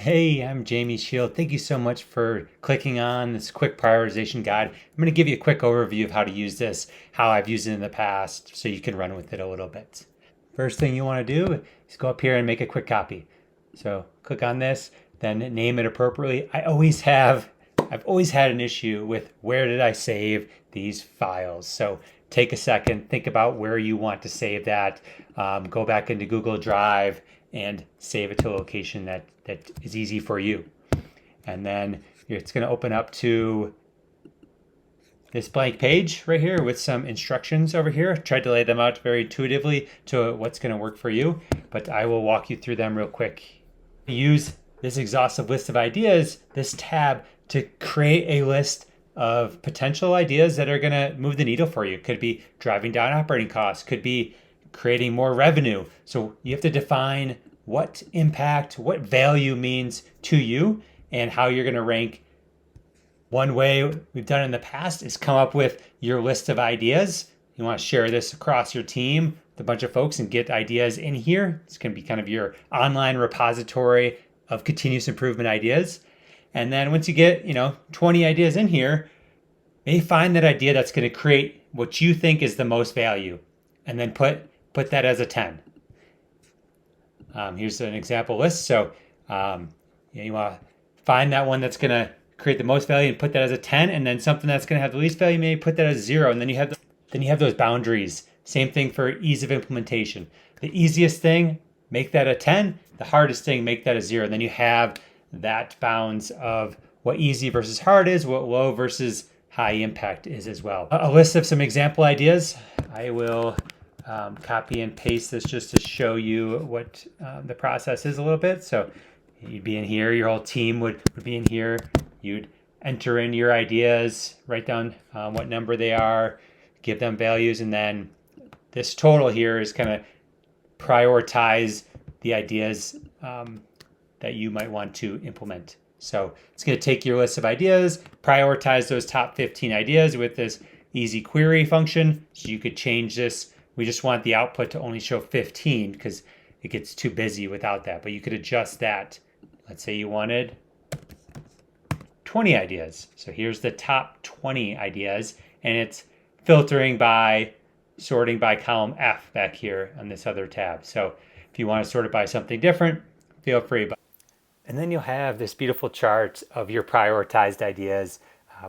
Hey, I'm Jamie Shield. Thank you so much for clicking on this quick prioritization guide. I'm going to give you a quick overview of how to use this, how I've used it in the past, so you can run with it a little bit. First thing you want to do is go up here and make a quick copy. So click on this, then name it appropriately. I've always had an issue with where did I save these files. So take a second, think about where you want to save that. Go back into Google Drive and save it to a location that is easy for you. And then it's going to open up to this blank page right here with some instructions over here. Tried to lay them out very intuitively to what's going to work for you, but I will walk you through them real quick. Use this exhaustive list of ideas, this tab, to create a list of potential ideas that are going to move the needle for you. Could be driving down operating costs, could be creating more revenue. So you have to define what impact, what value means to you, and how you're going to rank. One way we've done in the past is come up with your list of ideas. You want to share this across your team with a bunch of folks and get ideas in here. It's going to be kind of your online repository of continuous improvement ideas. And then once you get, 20 ideas in here, maybe find that idea that's going to create what you think is the most value, and then put that as a 10. Here's an example list. So you want to find that one that's going to create the most value and put that as a 10, and then something that's going to have the least value, maybe put that as 0. And then you have those boundaries. Same thing for ease of implementation. The easiest thing, make that a 10. The hardest thing, make that a 0. And then you have that bounds of what easy versus hard is, what low versus high impact is as well. A list of some example ideas. I will copy and paste this just to show you what the process is a little bit. So you'd be in here, your whole team would be in here. You'd enter in your ideas, write down what number they are, give them values, and then this total here is kind of prioritize the ideas that you might want to implement. So it's going to take your list of ideas, prioritize those top 15 ideas with this easy query function. So you could change this. We just want the output to only show 15 because it gets too busy without that. But you could adjust that. Let's say you wanted 20 ideas. So here's the top 20 ideas, and it's filtering by sorting by column F back here on this other tab. So if you want to sort it by something different, feel free. And then you'll have this beautiful chart of your prioritized ideas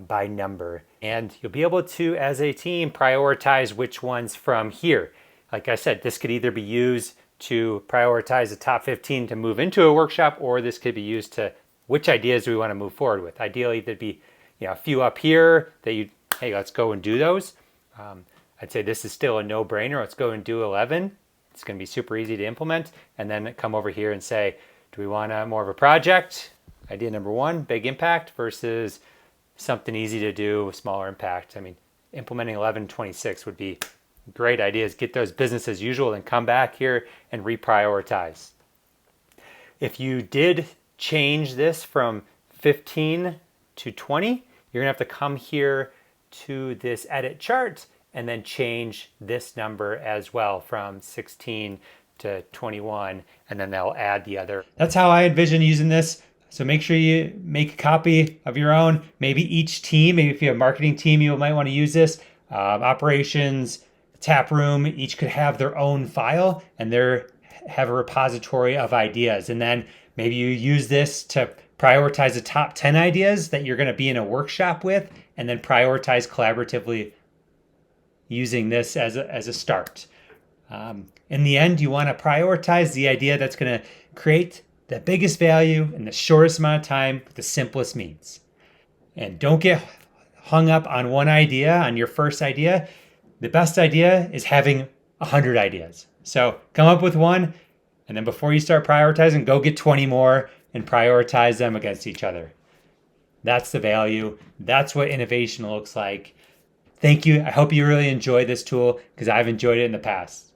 by number. And you'll be able to, as a team, prioritize which ones from here. Like I said, this could either be used to prioritize the top 15 to move into a workshop, or this could be used to which ideas do we want to move forward with. Ideally, there'd be a few up here that hey, let's go and do those. I'd say this is still a no-brainer. Let's go and do 11. It's going to be super easy to implement. And then come over here and say, do we want more of a project? Idea number 1, big impact, versus something easy to do, smaller impact. I mean, implementing 1126 would be great ideas. Get those business as usual and come back here and reprioritize. If you did change this from 15 to 20, you're gonna have to come here to this edit chart and then change this number as well from 16 to 21, and then they'll add the other. That's how I envision using this. So make sure you make a copy of your own. Maybe each team, maybe if you have a marketing team, you might want to use this. Operations, tap room, each could have their own file and have a repository of ideas. And then maybe you use this to prioritize the top 10 ideas that you're going to be in a workshop with, and then prioritize collaboratively using this as a start. In the end, you want to prioritize the idea that's going to create the biggest value in the shortest amount of time with the simplest means. And don't get hung up on one idea, on your first idea. The best idea is having 100 ideas. So come up with one, and then before you start prioritizing, go get 20 more and prioritize them against each other. That's the value. That's what innovation looks like. Thank you. I hope you really enjoy this tool because I've enjoyed it in the past.